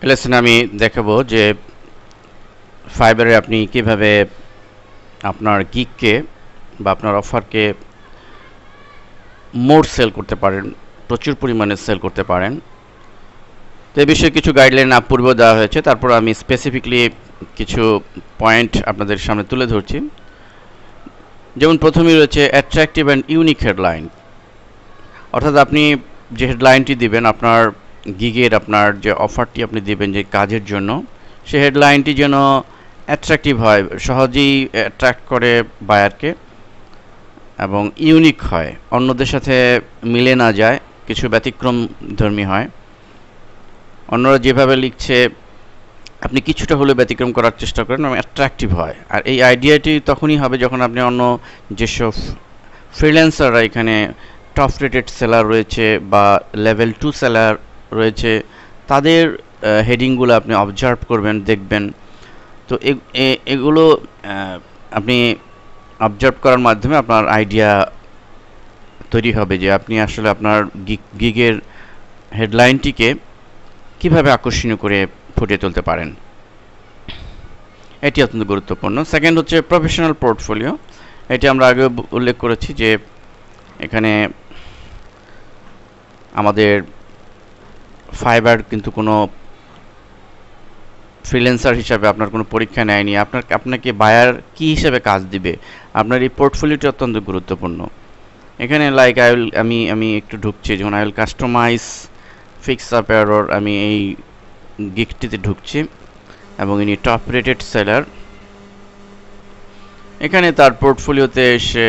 লেসনে আমি দেখাবো যে ফাইবারে আপনি কিভাবে আপনার গিগকে বা আপনার অফারকে মোর সেল করতে পারেন, প্রচুর পরিমাণে সেল করতে পারেন। তো এই বিষয়ে কিছু গাইডলাইন পূর্বেও দেওয়া হয়েছে, তারপর আমি স্পেসিফিকলি কিছু পয়েন্ট আপনাদের সামনে তুলে ধরছি। যেমন প্রথমেই রয়েছে অ্যাট্রাকটিভ অ্যান্ড ইউনিক হেডলাইন, অর্থাৎ আপনি যে হেডলাইনটি দিবেন আপনার গিগের, আপনার যে অফারটি আপনি দিবেন যে কাজের জন্য, সেই হেডলাইনটি যেন অ্যাট্রাকটিভ হয়, সহজেই অ্যাট্রাক্ট করে বায়ারকে, এবং ইউনিক হয়, অন্যদের সাথে মিলে না যায়, কিছু ব্যতিক্রমধর্মী হয়। অন্যরা যেভাবে লিখছে আপনি কিছুটা হলেও ব্যতিক্রম করার চেষ্টা করেন এবং অ্যাট্রাকটিভ হয়। আর এই আইডিয়াটি তখনই হবে যখন আপনি অন্য যেসব ফ্রিল্যান্সাররা এখানে টপ রেটেড সেলার রয়েছে বা লেভেল 2 সেলার রয়েছে, তাদের হেডিংগুলো আপনি অবজার্ভ করবেন, দেখবেন। তো এগুলো আপনি অবজার্ভ করার মাধ্যমে আপনার আইডিয়া তৈরি হবে যে আপনি আসলে আপনার গিগের হেডলাইনটিকে কিভাবে আকর্ষণীয় করে ফুটিয়ে তুলতে পারেন। এটি অত্যন্ত গুরুত্বপূর্ণ। সেকেন্ড হচ্ছে প্রফেশনাল পোর্টফোলিও। এটি আমরা আগে উল্লেখ করেছি যে এখানে আমাদের ফাইবার কিন্তু কোনো ফ্রিল্যান্সার হিসাবে আপনার কোনো পরীক্ষা নেয়নি, আপনাকে বায়ার কি হিসেবে কাজ দিবে, আপনার এই পোর্টফোলিওটি অত্যন্ত গুরুত্বপূর্ণ। এখানে লাইক আমি একটু ঢুকছি, যেমন I will customise fix up error, আমি এই গিগটিতে ঢুকছি এবং ইনি টপ রেটেড সেলার। এখানে তার পোর্টফোলিওতে এসে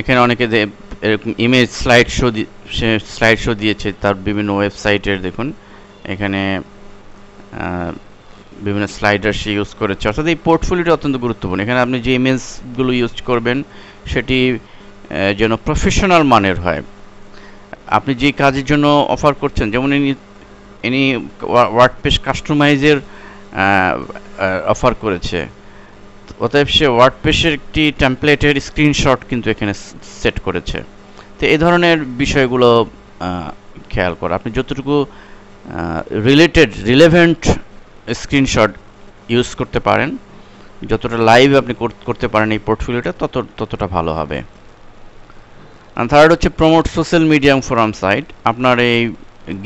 এখানে অনেকে এরকম ইমেজ স্লাইড শো দিয়েছে তার বিভিন্ন ওয়েবসাইটের। দেখুন এখানে বিভিন্ন স্লাইডার সে ইউজ করেছে, অর্থাৎ এই পোর্টফোলিওটা অত্যন্ত গুরুত্বপূর্ণ। এখানে আপনি যে ইমেজগুলো ইউজ করবেন সেটি যেন প্রফেশনাল মানের হয়। আপনি যে কাজের জন্য অফার করছেন, যেমন ইনি ওয়ার্ডপ্রেস কাস্টমাইজের অফার করেছে, অতএব সে ওয়ার্ডপ্রেসের একটি টেমপ্লেটের স্ক্রিনশট কিন্তু এখানে সেট করেছে। তো এই ধরনের বিষয়গুলো খেয়াল করা, আপনি যতটুকু রিলেভেন্ট স্ক্রিনশট ইউজ করতে পারেন, যতটা লাইভ আপনি করতে পারেন এই পোর্টফোলিওটা, ততটা ভালো হবে। আর থার্ড হচ্ছে promote social media forum site. আপনার এই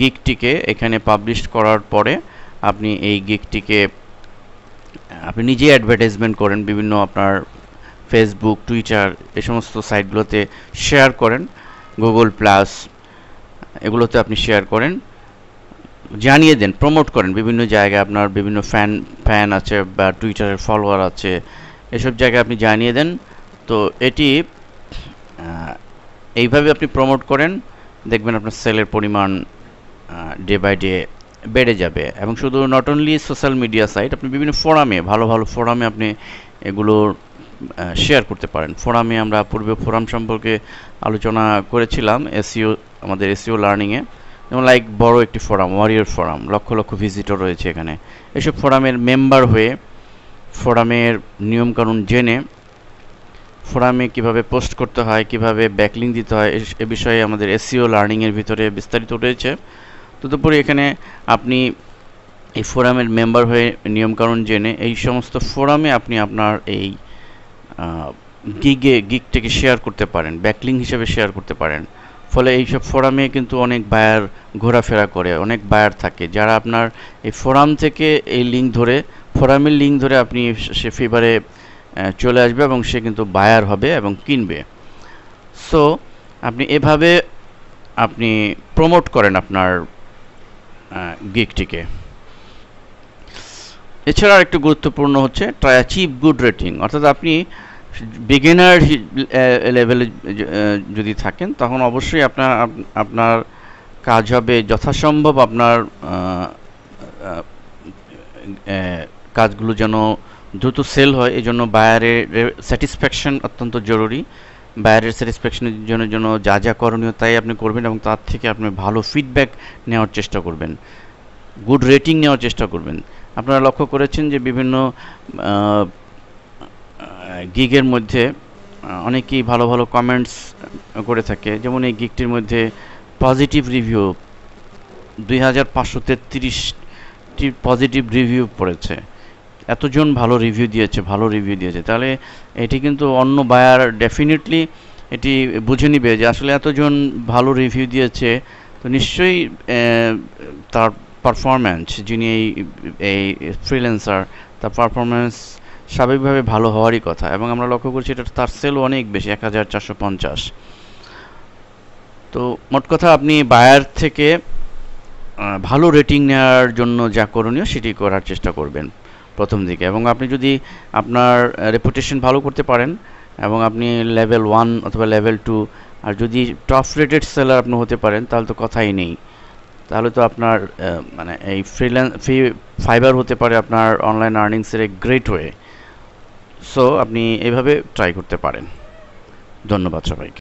গিগটিকে এখানে পাবলিশ করার পরে আপনি এই গিগটিকে আপনি নিজেই অ্যাডভার্টাইজমেন্ট করেন, বিভিন্ন আপনার ফেসবুক, টুইটার এই সমস্ত সাইটগুলোতে শেয়ার করেন, গুগল প্লাস এগুলোতে আপনি শেয়ার করেন, জানিয়ে দেন, প্রমোট করেন বিভিন্ন জায়গায়। আপনার বিভিন্ন ফ্যান আছে বা টুইটারের ফলোয়ার আছে, এসব জায়গায় আপনি জানিয়ে দেন। তো এটি এইভাবে আপনি প্রমোট করেন, দেখবেন আপনার সেলের পরিমাণ ডে বাই ডে বেড়ে যাবে। এবং শুধু not only social media site, আপনি বিভিন্ন ফোরামে, ভালো ভালো ফোরামে আপনি এগুলো শেয়ার করতে পারেন। ফোরামে আমরা পূর্বে ফোরাম সম্পর্কে আলোচনা করেছিলাম আমাদের এসইও লার্নিংয়ে, যেমন লাইক বড় একটি forum, warrior forum, lakh lakh visitor রয়েছে এখানে। এসব ফোরামের মেম্বার হয়ে, ফোরামের নিয়মকানুন জেনে, ফোরামে কিভাবে পোস্ট করতে হয়, কিভাবে ব্যাকলিং দিতে হয়, এ বিষয়ে আমাদের এসইও লার্নিংয়ের ভিতরে বিস্তারিত রয়েছে। তদুপরি এখানে আপনি এই ফোরামের মেম্বার হয়ে নিয়মকানুন জেনে এই সমস্ত ফোরামে আপনি আপনার এই গিগটাকে শেয়ার করতে পারেন, ব্যাকলিং হিসেবে শেয়ার করতে পারেন। ফলে এইসব ফোরামে কিন্তু অনেক বায়ার ঘোরাফেরা করে, অনেক বায়ার থাকে যারা আপনার এই ফোরাম থেকে এই লিঙ্ক ধরে, ফোরামের লিঙ্ক ধরে আপনি সে ফিভারে চলে আসবে এবং সে কিন্তু বায়ার হবে এবং কিনবে। সো আপনি এভাবে আপনি প্রমোট করেন আপনার গিগটিকে। এছাড়া আরেকটু গুরুত্বপূর্ণ হচ্ছে ট্রাই অ্যাচিভ গুড রেটিং, অর্থাৎ আপনি বিগিনার লেভেলে যদি থাকেন তখন অবশ্যই আপনার কাজ হবে যথাসম্ভব আপনার কাজগুলো যেন দ্রুত সেল হয়। এই জন্য বায়ারের স্যাটিসফ্যাকশন অত্যন্ত জরুরি। বায়ারের স্যাটিসফ্যাকশনের জন্য যা যা করণীয় তাই আপনি করবেন এবং তার থেকে আপনি ভালো ফিডব্যাক নেওয়ার চেষ্টা করবেন, গুড রেটিং নেওয়ার চেষ্টা করবেন। আপনারা লক্ষ্য করেছেন যে বিভিন্ন গিগের মধ্যে অনেকেই ভালো ভালো কমেন্টস করে থাকে, যেমন এই গিগটির মধ্যে পজিটিভ রিভিউ 2533টি পজিটিভ রিভিউ পড়েছে। এতজন ভালো রিভিউ দিয়েছে, তাহলে এটি কিন্তু অন্য বায়ার ডেফিনেটলি এটি বুঝে নিবে যে আসলে এতজন ভালো রিভিউ দিয়েছে, তো নিশ্চয়ই তার পারফরম্যান্স, যিনি এই ফ্রিল্যান্সার, তার পারফরম্যান্স স্বাভাবিকভাবে ভালো হওয়ারই কথা। এবং আমরা লক্ষ্য করছি এটা তার সেলও অনেক বেশি, 1450। তো মোট কথা আপনি বায়ার থেকে ভালো রেটিং নেওয়ার জন্য যা করণীয় সেটি করার চেষ্টা করবেন প্রথম দিকে। এবং আপনি যদি আপনার রেপুটেশন ভালো করতে পারেন এবং আপনি লেভেল 1 অথবা লেভেল 2, আর যদি টপ রেটেড সেলার আপনি হতে পারেন, তাহলে তো কথাই নেই। তাহলে তো আপনার মানে এই ফাইবার হতে পারে আপনার অনলাইন আর্নিংসের এক গ্রেট ওয়ে। সো আপনি এভাবে ট্রাই করতে পারেন। ধন্যবাদ সবাইকে।